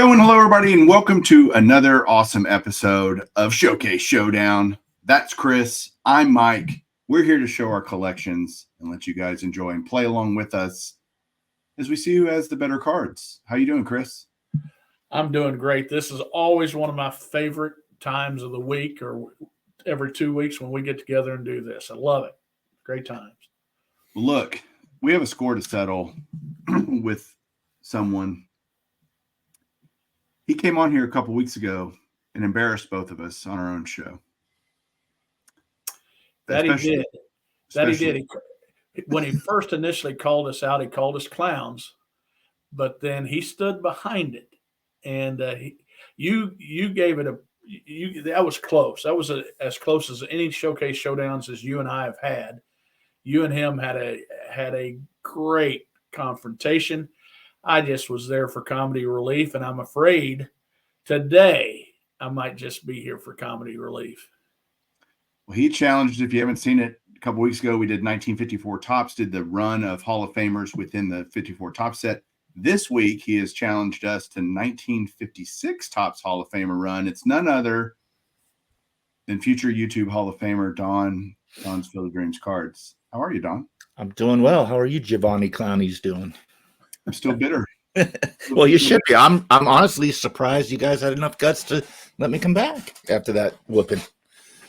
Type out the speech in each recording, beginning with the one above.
Yo, and hello, everybody, and welcome to another awesome episode of Showcase Showdown. That's Chris. I'm Mike. We're here to show our collections and let you guys enjoy and play along with us as we see who has the better cards. How you doing, Chris? I'm doing great. This is always one of my favorite times of the week, or every 2 weeks when we get together and do this. I love it. Great times. Look, we have a score to settle with someone. He came on here a couple weeks ago and embarrassed both of us on our own show. That he did. When he first initially called us out, he called us clowns, but then he stood behind it, and you gave it that was close. That was as close as any Showcase Showdowns as you and I have had. You and him had a great confrontation. I just was there for comedy relief, and I'm afraid today I might just be here for comedy relief. Well, he challenged, if you haven't seen it, a couple weeks ago, we did 1954 Tops, did the run of Hall of Famers within the 54 Top set. This week, he has challenged us to 1956 Tops Hall of Famer run. It's none other than future YouTube Hall of Famer Don's Field of Dreams cards. How are you, Don? I'm doing well. How are you, Giovanni Clownies, doing? I'm still bitter. Well, you should be. I'm honestly surprised you guys had enough guts to let me come back after that whooping.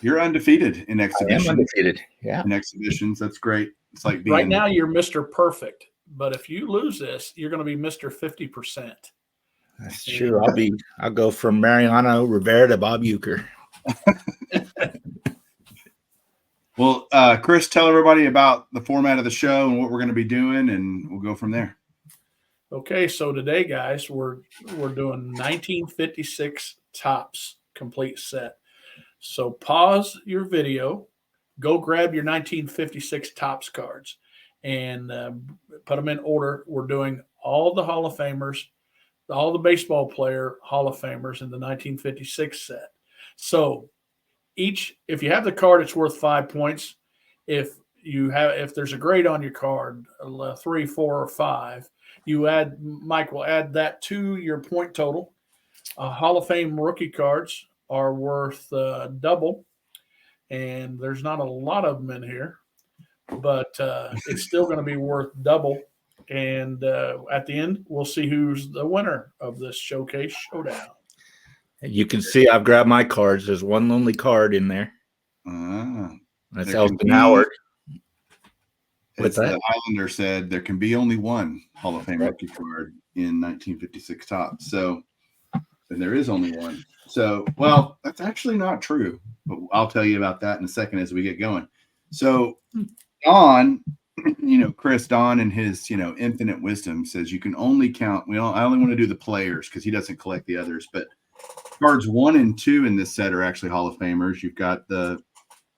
You're undefeated in exhibitions. I am undefeated. Yeah. In exhibitions. That's great. It's like being right now you're Mr. Perfect, but if you lose this, you're going to be Mr. 50%. That's true. I'll go from Mariano Rivera to Bob Uecker. Well, Chris, tell everybody about the format of the show and what we're going to be doing, and we'll go from there. Okay, so today, guys, we're doing 1956 Tops complete set. So pause your video, go grab your 1956 Tops cards, and put them in order. We're doing all the Hall of Famers, all the baseball player Hall of Famers in the 1956 set. So if you have the card, it's worth 5 points. If there's a grade on your card, 3, 4, or 5, Mike will add that to your point total. Hall of Fame rookie cards are worth double, and there's not a lot of them in here, but it's still going to be worth double. And at the end, we'll see who's the winner of this Showcase Showdown. You can see I've grabbed my cards. There's one lonely card in there. That's Elton Howard. As the Highlander said, there can be only one Hall of Fame rookie card in 1956 Tops. So, and there is only one. So, well, that's actually not true, but I'll tell you about that in a second as we get going. So, Don, Chris, Don in his, infinite wisdom says you can only count. I only want to do the players because he doesn't collect the others, but cards 1 and 2 in this set are actually Hall of Famers. You've got the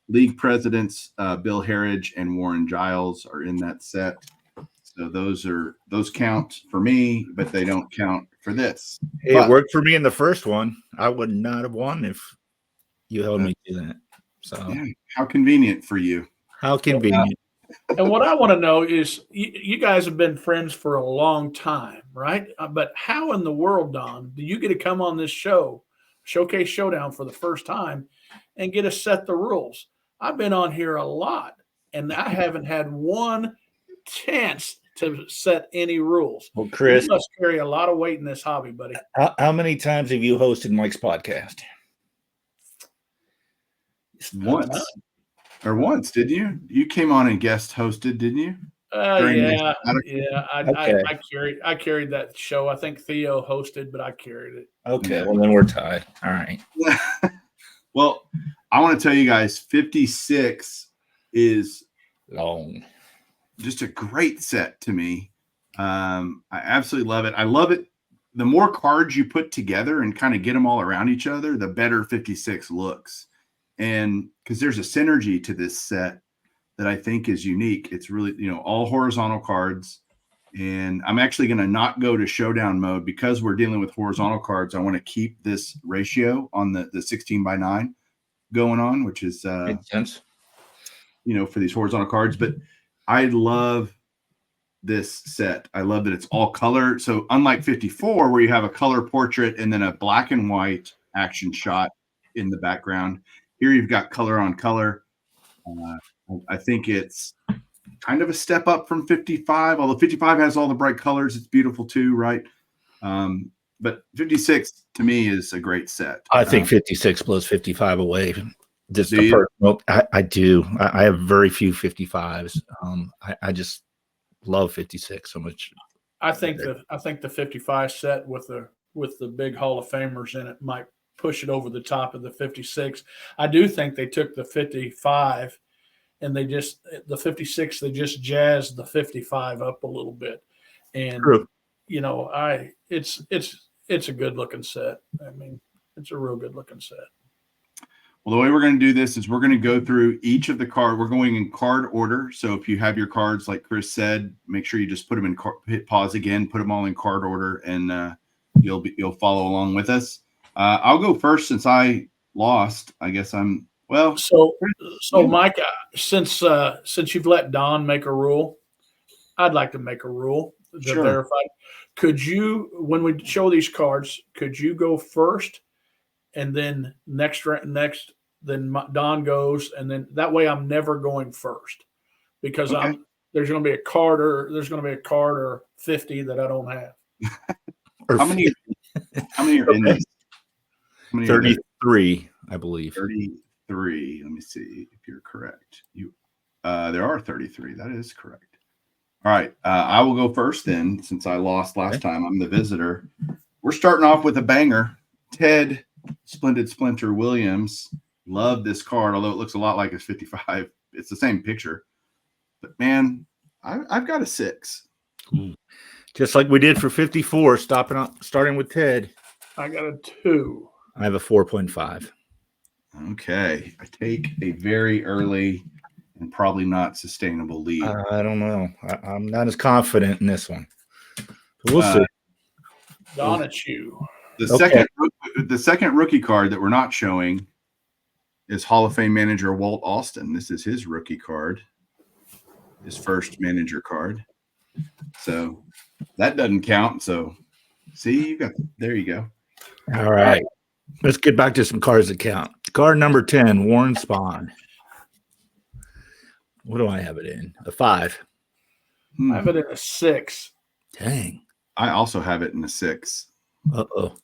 league presidents, Bill Harridge and Warren Giles are in that set. So those count for me, but they don't count for this. It worked for me in the first one. I would not have won if you held me to that. So yeah, how convenient for you. How convenient. And what I want to know is, you guys have been friends for a long time, right? But how in the world, Don, do you get to come on this show, Showcase Showdown, for the first time and get to set the rules? I've been on here a lot, and I haven't had one chance to set any rules. Well, Chris, you must carry a lot of weight in this hobby, buddy. How many times have you hosted Mike's podcast? Once, did you? You came on and guest hosted, didn't you? Yeah. I carried that show. I think Theo hosted, but I carried it. Okay, well then we're tied. All right. Well, I want to tell you guys, 56 is long. Just a great set to me. I absolutely love it. I love it. The more cards you put together and kind of get them all around each other, the better 56 looks. And because there's a synergy to this set that I think is unique. It's really, all horizontal cards. And I'm actually going to not go to showdown mode because we're dealing with horizontal cards. I want to keep this ratio on the 16:9 going on, which is, makes sense. for these horizontal cards. But I love this set. I love that it's all color. So unlike 54, where you have a color portrait and then a black and white action shot in the background, here you've got color on color. I think it's kind of a step up from 55, although 55 has all the bright colors. It's beautiful too, right? But 56 to me is a great set. I think 56 blows 55 away. Just Do you? I do. I have very few 55s. I just love 56 so much. I think the 55 set with the big Hall of Famers in it might push it over the top of the 56. I do think they took the 55 and the 56, they just jazzed the 55 up a little bit. And True. you know, it's a good looking set. I mean, it's a real good looking set. Well, the way we're going to do this is we're going to go through each of the card. We're going in card order. So if you have your cards, like Chris said, make sure you just put them in hit pause again, put them all in card order, and you'll follow along with us. I'll go first since I lost. I guess I'm well. So Mike, since you've let Don make a rule, I'd like to make a rule to Sure. verify. Could you, when we show these cards, could you go first, and then then Don goes, and then that way I'm never going first because Okay. there's going to be a card or 50 that I don't have. How many are in this? 33, I believe. 33. Let me see if you're correct. There are 33. That is correct. All right. I will go first then, since I lost last time. I'm the visitor. We're starting off with a banger. Ted Splendid Splinter Williams. Love this card, although it looks a lot like his 55. It's the same picture. But, man, I've got a 6. Just like we did for 54, starting with Ted. I got a 2. I have a 4.5. Okay. I take a very early and probably not sustainable lead. I don't know. I'm not as confident in this one. But we'll see. Don, it's you. The second rookie card that we're not showing is Hall of Fame manager Walt Alston. This is his rookie card, his first manager card. So that doesn't count. So see, there you go. All right. Let's get back to some cards that count. Card number 10, Warren Spahn. What do I have it in? A 5. I have it in a 6. Dang. I also have it in a 6. Uh-oh.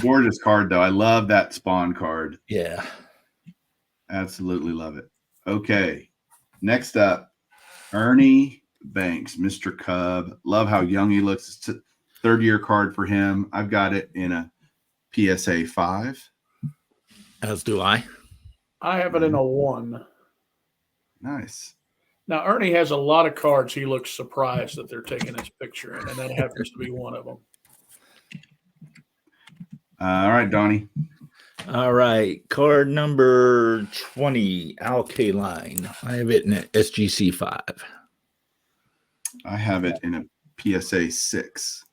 Gorgeous card, though. I love that Spawn card. Yeah. Absolutely love it. Okay. Next up, Ernie Banks, Mr. Cub. Love how young he looks. It's a third-year card for him. I've got it in a PSA 5. As do I. I have it in a 1. Nice. Now, Ernie has a lot of cards he looks surprised that they're taking his picture in, and that happens to be one of them. All right, Donnie. All right. Card number 20, Al Kaline. I have it in an SGC 5. I have it in a PSA 6.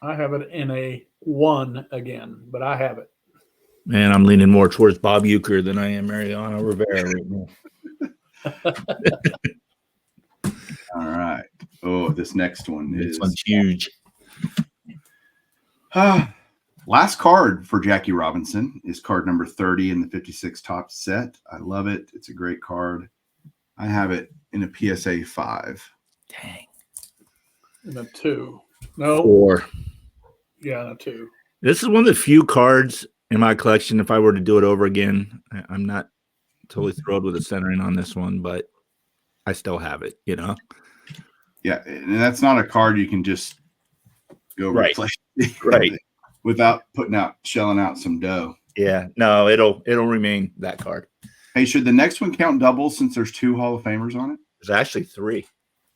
I have it in a 1 again, but I have it. Man, I'm leaning more towards Bob Uecker than I am Mariano Rivera right now. All right. Oh, this next one This one's huge. Last card for Jackie Robinson is card number 30 in the 56 top set. I love it. It's a great card. I have it in a PSA 5. Dang. In a 2. No. 4. Yeah, in a 2. This is one of the few cards in my collection. If I were to do it over again, I'm not totally thrilled with the centering on this one, but I still have it, you know? Yeah, and that's not a card you can just go replace. Right. Without shelling out some dough. Yeah, no, it'll remain that card. Hey, should the next one count doubles since there's 2 Hall of Famers on it? There's actually 3.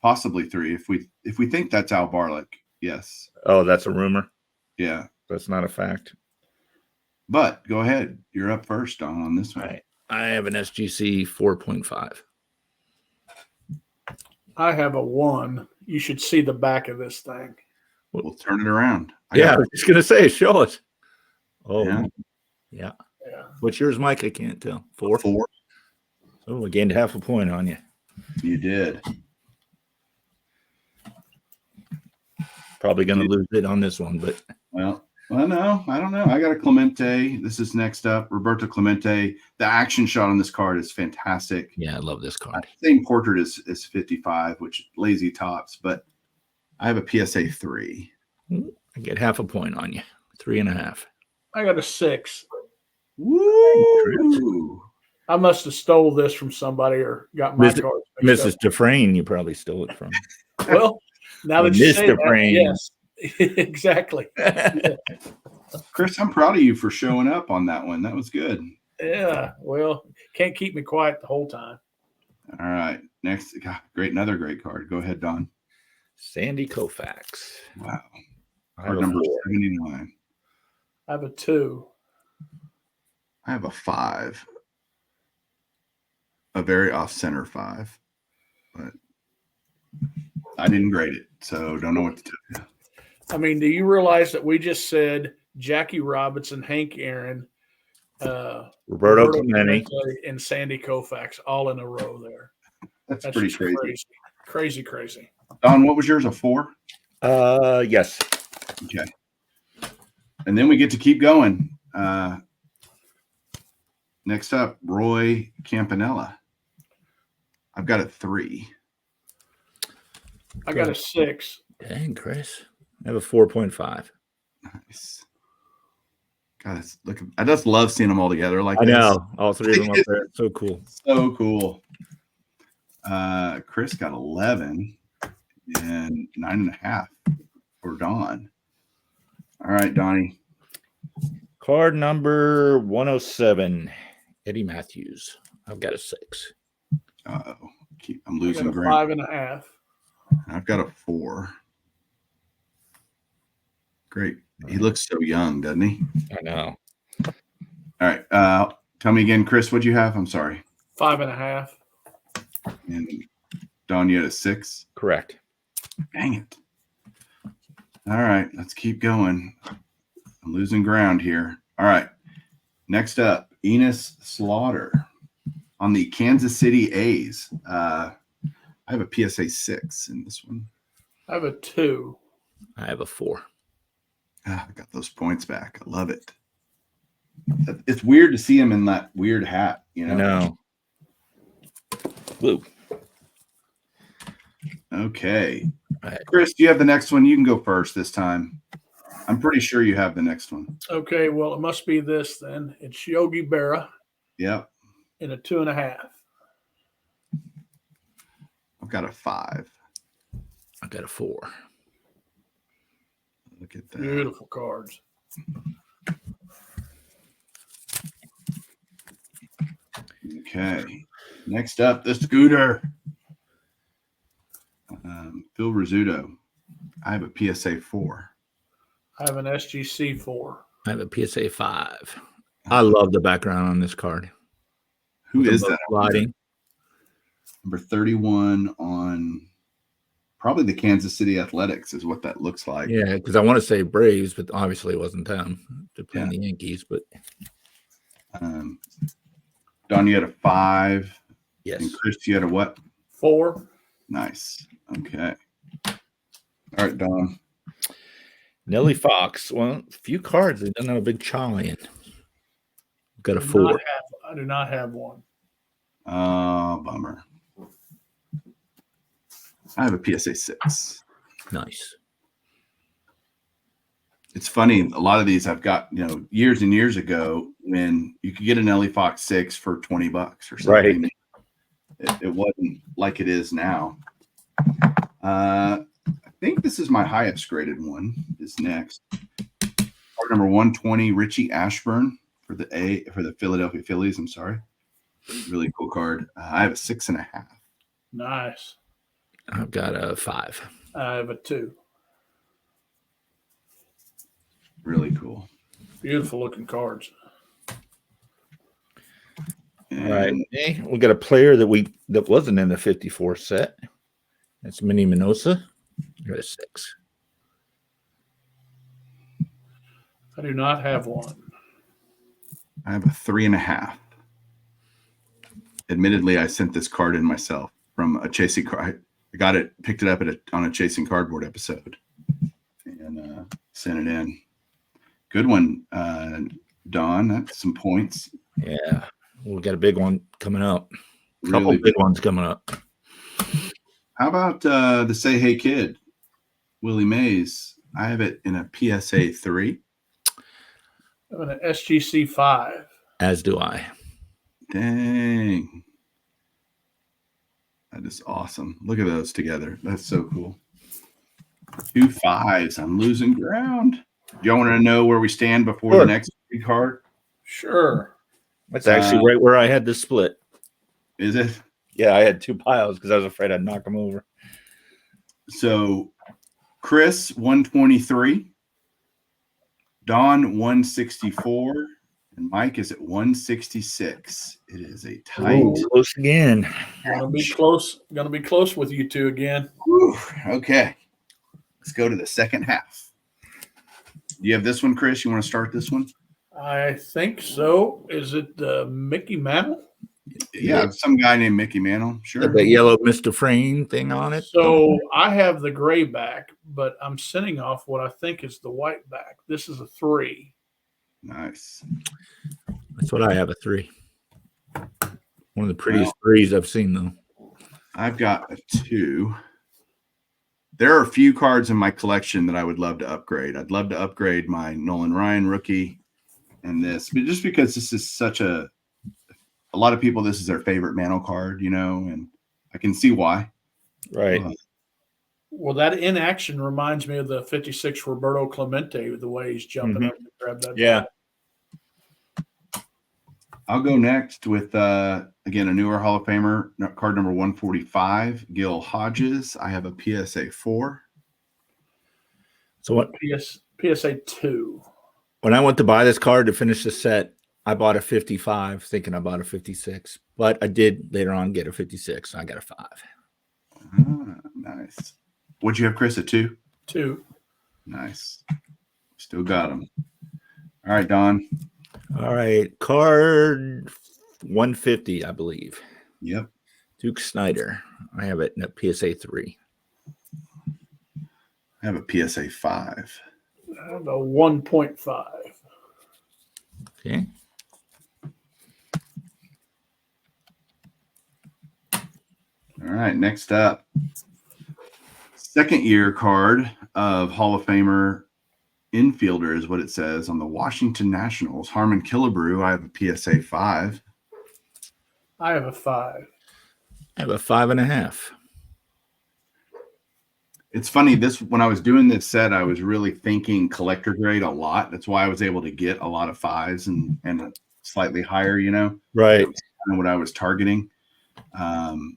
Possibly 3 if we think that's Al Barlick. Yes. Oh, that's a rumor. Yeah. That's not a fact. But go ahead. You're up first, Don, on this one. All right. I have an SGC 4.5. I have a 1. You should see the back of this thing. We'll turn it around. I was just gonna say, show us. Oh, yeah. Yeah. What's yours, Mike? I can't tell. 4. 4. Oh, we gained half a point on you. You did. Probably going to lose it on this one, but Well, no, I don't know. I got a Clemente. This is next up. Roberto Clemente. The action shot on this card is fantastic. yeah, I love this card. Same portrait is 55, which lazy tops, but I have a PSA 3. I get half a point on you. 3.5. I got a 6. Woo! I must have stole this from somebody or got my cards mixed Mrs. up. Dufresne, you probably stole it from. Well, now that you say that, Dufresne. yes, exactly. Yeah. Chris, I'm proud of you for showing up on that one. That was good. Yeah, well, can't keep me quiet the whole time. All right. Next, another great card. Go ahead, Don. Sandy Koufax. Wow. I Card have a number 4. 79. I have a 2. I have a 5. A very off-center 5. But I didn't grade it, so don't know what to tell you. I mean, do you realize that we just said Jackie Robinson, Hank Aaron, Roberto Clemente, and Sandy Koufax all in a row there? That's pretty just crazy. Crazy. Don, what was yours? A 4? Yes. Okay. And then we get to keep going. Next up, Roy Campanella. I've got a 3. I got a 6. Dang, Chris. I have a 4.5. Nice. God, I just love seeing them all together like I this. know. All 3 of them up there. So cool. So cool. Chris got 11 and 9.5 for Don. All right, Donnie. Card number 107, Eddie Matthews. I've got a 6. Uh-oh. I'm losing I got a ground. 5.5. I've got a 4. Great. He looks so young, doesn't he? I know. All right. Tell me again, Chris, what'd you have? I'm sorry. 5.5. And Don, you had a 6? Correct. Dang it. All right. Let's keep going. I'm losing ground here. All right. Next up, Enos Slaughter on the Kansas City A's. I have a PSA 6 in this one. I have a 2. I have a 4. I got those points back. I love it. It's weird to see him in that weird hat, you know? I know. Blue. Okay. Right. Chris, do you have the next one? You can go first this time. I'm pretty sure you have the next one. Okay, well, it must be this then. It's Yogi Berra Yep. in a 2.5. I've got a 5. I got a 4. Look at that. Beautiful cards. Okay. Next up, the Scooter. Phil Rizzuto. I have a PSA 4. I have an SGC 4. I have a PSA 5. I love the background on this card. Who is that? Sliding. Number 31 on probably the Kansas City Athletics is what that looks like. Yeah, because I want to say Braves, but obviously it wasn't them. They're playing the Yankees, but Don, you had a 5. yes. And Chris, you had a what? 4. Nice. Okay. All right, Don. Nellie Fox. Well, a few cards. They don't have a big chaw in. Got a 4. I do not have one. Oh, bummer. I have a PSA 6. Nice. It's funny. A lot of these I've got, years and years ago when you could get an Nellie Fox 6 for $20 or something. Right. It wasn't like it is now. I think this is my highest graded one. Is next. Card number 120, Richie Ashburn for the Philadelphia Phillies. I'm sorry. Really cool card. I have a 6.5. Nice. I've got a 5. I have a 2. Really cool. Beautiful looking cards. And All right. Okay. We got a player that wasn't in the 54 set. That's Minnie Minosa. Got a 6. I do not have one. I have a 3.5. Admittedly, I sent this card in myself from a chasing card. I picked it up on a chasing cardboard episode, and sent it in. Good one, Don. That's some points. Yeah, we got a big one coming up. A couple Really big ones coming up. How about the Say Hey Kid, Willie Mays? I have it in a PSA 3. I'm an SGC 5. As do I. Dang. That is awesome. Look at those together. That's so cool. 2 5s. I'm losing ground. Do y'all want to know where we stand before the next big card? Sure. That's actually right where I had the split. Is it? Yeah, I had 2 piles because I was afraid I'd knock them over. So Chris, 123. Don, 164. And Mike is at 166. It is a tight. Ooh, close again. Gonna be close. Gonna be close with you two again. Whew. Okay. Let's go to the second half. Do you have this one, Chris? You want to start this one? I think so. Is it Mickey Mantle? Yeah, some guy named Mickey Mantle. Sure. The yellow Mr. Frame thing on it. So I have the gray back, but I'm sending off what I think is the white back. This is a 3. Nice. That's what I have, a 3. One of the prettiest 3s I've seen, though. I've got a 2. There are a few cards in my collection that I would love to upgrade. I'd love to upgrade my Nolan Ryan rookie and this, but just because this is such a lot of people, this is their favorite Mantle card, and I can see why. Right. Well, that inaction reminds me of the 56 Roberto Clemente, the way he's jumping up to grab that. Yeah. ball. I'll go next with, again, a newer Hall of Famer, card number 145, Gil Hodges. I have a PSA 4. So what? PSA 2. When I went to buy this card to finish the set, I bought a 55, thinking I bought a 56. But I did later on get a 56. So I got a 5. Nice. What'd you have, Chris? A 2? 2. Nice. Still got them. All right, Don. All right. Card 150, I believe. Yep. Duke Snyder. I have it in a PSA 3. I have a PSA 5. I have a 1.5. Okay. All right, next up. Second year card of Hall of Famer infielder is what it says on the Washington Nationals. Harmon Killebrew. I have a PSA 5. I have a 5. I have a 5.5. It's funny, when I was doing this set, I was really thinking collector grade a lot. That's why I was able to get a lot of 5s and slightly higher, Right. That's kind of what I was targeting. And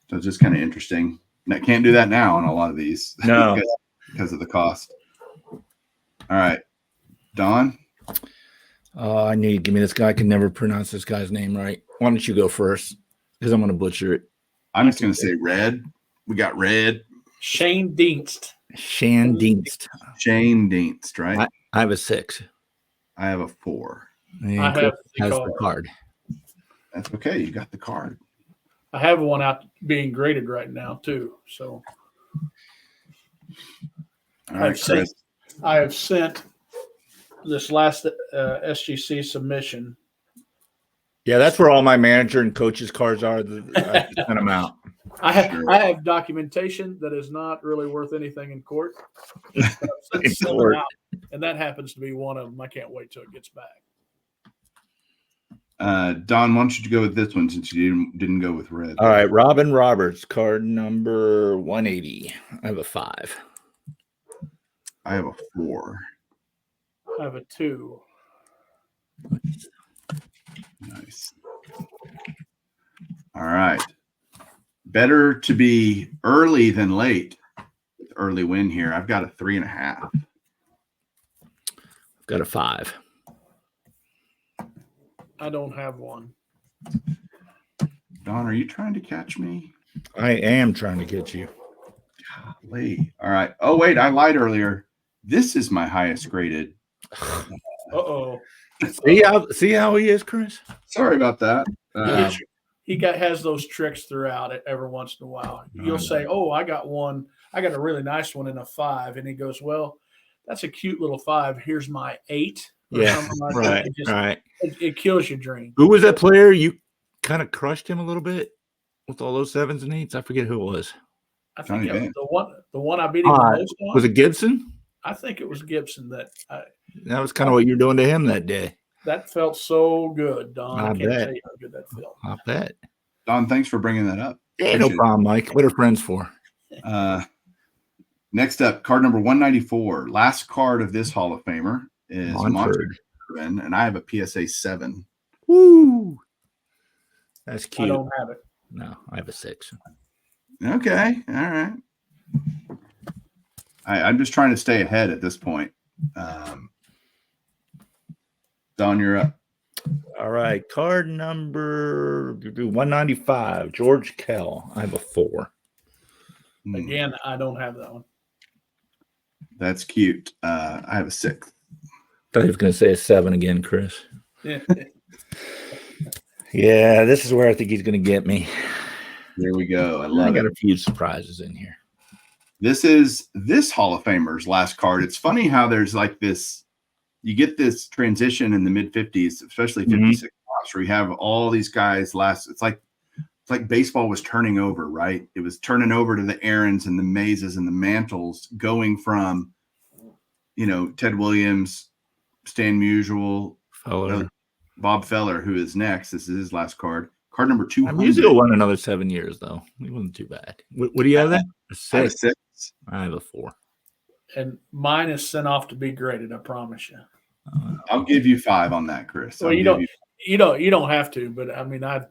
so it's just kind of interesting. And I can't do that now on a lot of these. No. because of the cost. All right. Don? I need to give me this guy. I can never pronounce this guy's name right. Why don't you go first? Because I'm going to butcher it. I'm just going to say Red. We got Red. Shane Dienst. Shane Dienst. Shane Dienst, right? I have a 6. I have a 4. And I Chris have has the card. That's okay. You got the card. I have one out being graded right now too. So All right, Chris. I have sent this last SGC submission. Yeah, that's where all my manager and coaches' cards are. I sent them out. I have documentation that is not really worth anything in court. Just send them out, and that happens to be one of them. I can't wait till it gets back. Don, why don't you go with this one since you didn't go with Red? All right, Robin Roberts, card number 180. I have a 5. I have a 4. I have a 2. Nice. All right. Better to be early than late. Early win here. I've got a 3.5. I've got a 5. I don't have one. Don, are you trying to catch me? I am trying to get you. Golly. All right. Oh, wait. I lied earlier. This is my highest graded. Uh-oh. See how he is, Chris? Sorry about that. He has those tricks throughout it every once in a while. You'll say, "Oh, I got a really nice one in a 5," and he goes, "Well, that's a cute little 5. Here's my 8." Or something like right, that. right. It kills your dream. Who was that player? You kind of crushed him a little bit with all those 7s and 8s. I forget who it was. I think the one I beat him the most on. Was it Gibson? I think it was Gibson that was kind of what you're doing to him that day. That felt so good, Don. I can't tell you how good that felt. I bet. Don, thanks for bringing that up. Yeah, no problem, Mike. What are friends for? Next up, card number 194. Last card of this Hall of Famer is Monford, and I have a PSA 7. Woo! That's cute. I don't have it. No, I have a 6. Okay, all right. I'm just trying to stay ahead at this point. Don, you're up. All right, card number 195, George Kell. I have a 4. Again, I don't have that one. That's cute. I have a 6. I thought he was going to say a 7 again, Chris. Yeah, this is where I think he's going to get me. There we go. I got a few surprises in here. This is this Hall of Famer's last card. It's funny how there's like this, you get this transition in the mid 50s, especially 56 tops, where you have all these guys it's like baseball was turning over, right? It was turning over to the Aarons and the Mazes and the Mantles, going from, Ted Williams, Stan Musial, Bob Feller, who is next. This is his last card. Card number 200. Musial will run another 7 years, though. He wasn't too bad. What do you have then? A 6. I have a 6. I have a 4. And mine is sent off to be graded, I promise you. I'll give you 5 on that, Chris. Well, you don't have to, but I mean, I'm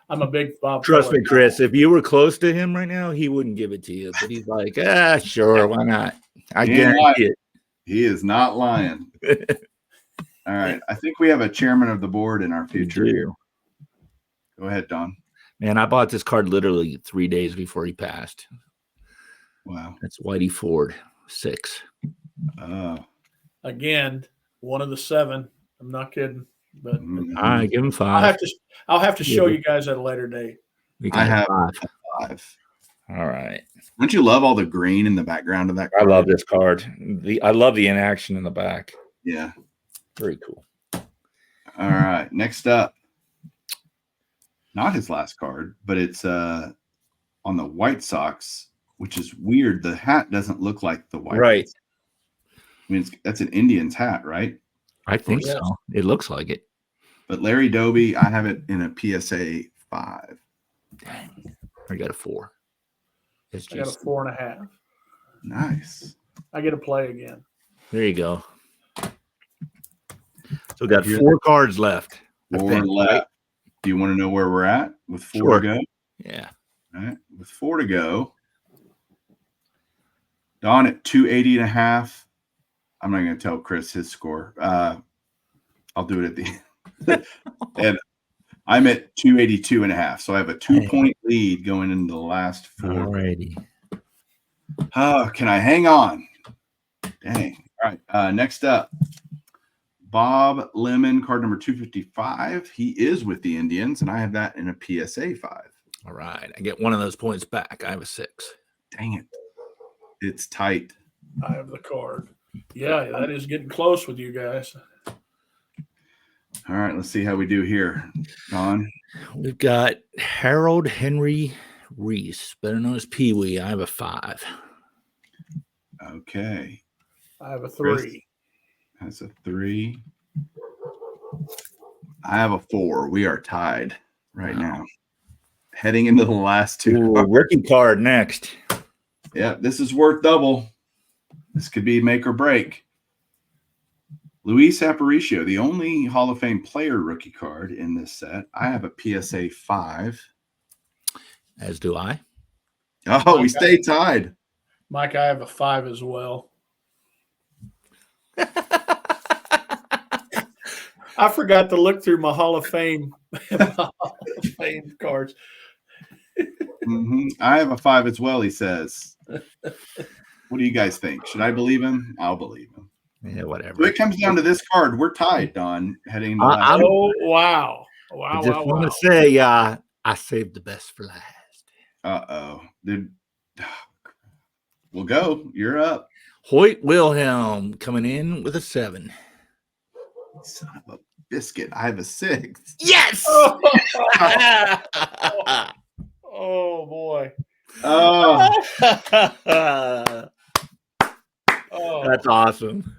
a big Bob. Trust me, Chris. If you were close to him right now, he wouldn't give it to you. But he's like, sure, why not? I guarantee it. He is not lying. All right. I think we have a chairman of the board in our future here. Go ahead, Don. Man, I bought this card literally 3 days before he passed. Wow. That's Whitey Ford, 6. Again, one of the 7. I'm not kidding. But I give him 5. I'll have to show you guys at a later date. I have 5. All right. Don't you love all the green in the background of that card? I love this card. I love the inaction in the back. Yeah. Very cool. All right. Next up. Not his last card, but it's on the White Sox, which is weird. The hat doesn't look like the White. Right. I mean, that's an Indians hat, right? I think so. It looks like it. But Larry Doby, I have it in a PSA 5. Dang. I got a 4. I got a 4.5. Nice. I get to play again. There you go. So we got 4 cards left. 4 left. Right? Do you want to know where we're at with 4 to go? Yeah. All right. With 4 to go. Don at 280.5. I'm not going to tell Chris his score. I'll do it at the end. And I'm at 282.5. So I have a 2-point lead going into the last 4. Alrighty. Can I hang on? Dang. All right. Next up, Bob Lemon, card number 255. He is with the Indians, and I have that in a PSA 5. All right. I get one of those points back. I have a 6. Dang it. It's tight. I have the card. Yeah, that is getting close with you guys. All right, let's see how we do here. Don? We've got Harold Henry Reese, better known as Pee Wee. I have a 5. Okay. I have a 3. Chris has a 3. I have a 4. We are tied right now. Heading into the last 2. Rookie card next. Yeah, this is worth double. This could be make or break. Luis Aparicio, the only Hall of Fame player rookie card in this set. I have a PSA 5. As do I. Oh, we stay tied. Mike, I have a 5 as well. I forgot to look through my Hall of Fame cards. I have a 5 as well, he says. What do you guys think? Should I believe him? I'll believe him. Yeah, whatever. So it comes down to this card. We're tied, Don, heading into Oh, wow. Wow, I just wow, want wow. to say, I saved the best for last. Dude. We'll go. You're up. Hoyt Wilhelm coming in with a 7. Son of a biscuit. I have a 6. Yes. Oh boy. Oh, Oh, That's awesome.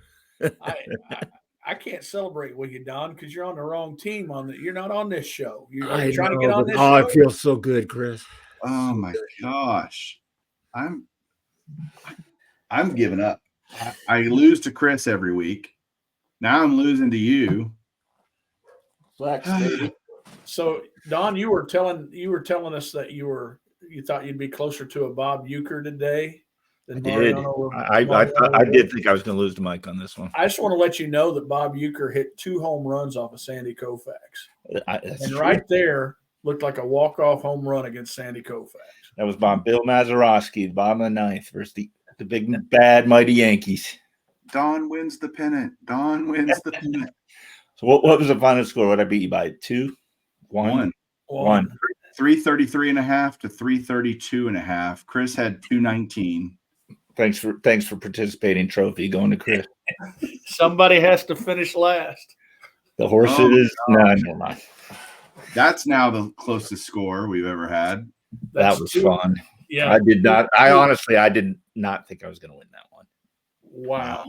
I can't celebrate with you, Don, because you're on the wrong team. You're not on this show. Are I you trying to know, get on but- this oh, show? it feels so good, Chris. oh my gosh. I'm giving up. I lose to Chris every week. Now I'm losing to you. Flex, baby. So, Don, you were telling us that you thought you'd be closer to a Bob Euchre today than Mariano. I did think I was going to lose to Mike on this one. I just want to let you know that Bob Euchre hit 2 home runs off of Sandy Koufax. That's And true. right there looked like a walk-off home run against Sandy Koufax. That was by Bill Mazeroski, the bottom of the 9th versus the big, bad, mighty Yankees. Don wins the pennant. Don wins the pennant. So what was the final score? What I beat you by? 2? 1? 1. 333.5 to 332.5. Chris had 219. Thanks for participating. Trophy going to Chris. Somebody has to finish last. The horses. No, never mind. That's now the closest score we've ever had. That was fun. Yeah. I did not. I did not think I was going to win that one. Wow.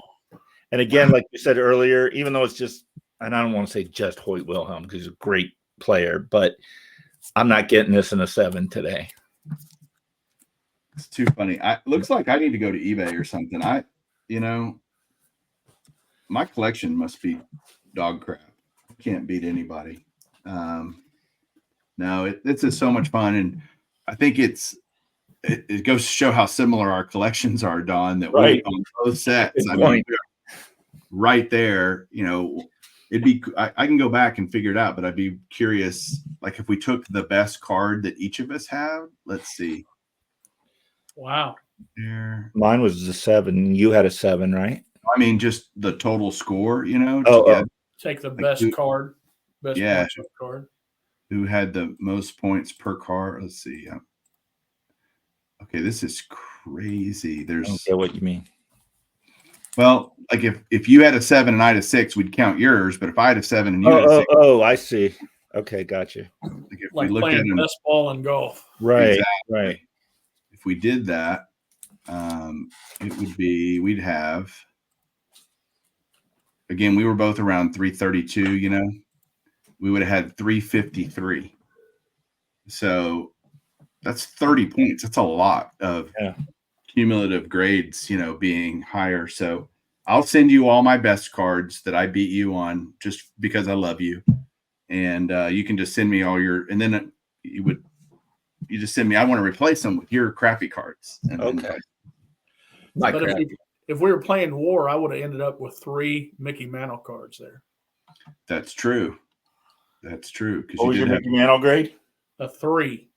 And again, like you said earlier, even though it's just, and I don't want to say just Hoyt Wilhelm because he's a great player, but I'm not getting this in a 7 today. It's too funny. Looks like I need to go to eBay or something. My collection must be dog crap. I can't beat anybody. No, it's just so much fun, and I think it goes to show how similar our collections are, Don. That Right. we on both sets. Good I point. mean, right there. It'd be. I can go back and figure it out, but I'd be curious, like if we took the best card that each of us have. Let's see. Wow. There. Mine was a 7. You had a 7, right? I mean, just the total score. Oh. Take the best card. Best Yeah. matchup card. Who had the most points per card? Let's see. Okay, this is crazy. I don't There's get what you mean. well, like if you had a 7 and I had a 6, we'd count yours. But if I had a 7 and you had a 6, I see. Okay, gotcha. if Like we looked at playing them, best ball in golf. Right, Exactly. right. If we did that, it would be we'd have. Again, we were both around 332. We would have had 353. So that's 30 points. That's a lot of cumulative grades, being higher. So I'll send you all my best cards that I beat you on just because I love you. And you can just send me all and then you just send me, I want to replace them with your crappy cards. And Okay. But if we were playing war, I would have ended up with 3 Mickey Mantle cards there. That's true. That's true. What was your Mickey Mantle grade? A 3.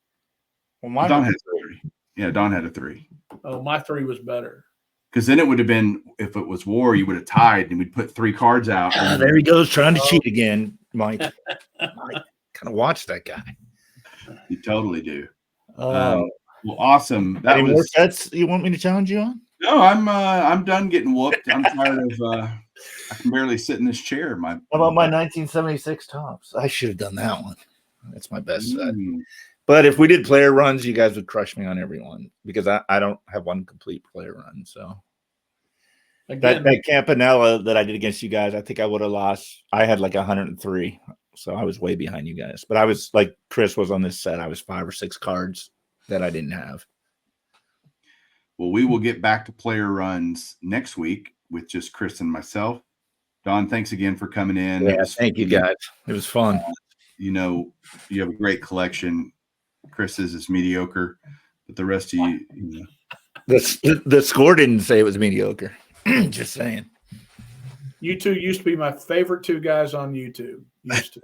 Well, mine Don was had a 3. Yeah, Don had a 3. Oh, my 3 was better. Because then it would have been, if it was war, you would have tied and we'd put 3 cards out. there he goes trying to cheat again, Mike. Kind of watch that guy. You totally do. Oh, Well, awesome. That any was more sets you want me to challenge you on? no. I'm done getting whooped. I'm tired of. I can barely sit in this chair. How about my 1976 tops? I should have done that one. That's my best set. But if we did player runs, you guys would crush me on every one because I don't have one complete player run. So Again, that Campanella that I did against you guys, I think I would have lost. I had like 103. So I was way behind you guys. But I was like Chris was on this set. I was 5 or 6 cards that I didn't have. Well, we will get back to player runs next week with just Chris and myself. Don, thanks again for coming in. Yeah, thank you guys. It was fun. You have a great collection. Chris's is mediocre, but the rest of you The score didn't say it was mediocre. Just saying. you two used to be my favorite 2 guys on YouTube. Used to.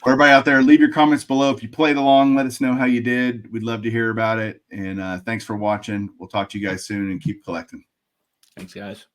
Everybody out there, leave your comments below. If you played along, let us know how you did. We'd love to hear about it. And thanks for watching. We'll talk to you guys soon and keep collecting. Thanks, guys.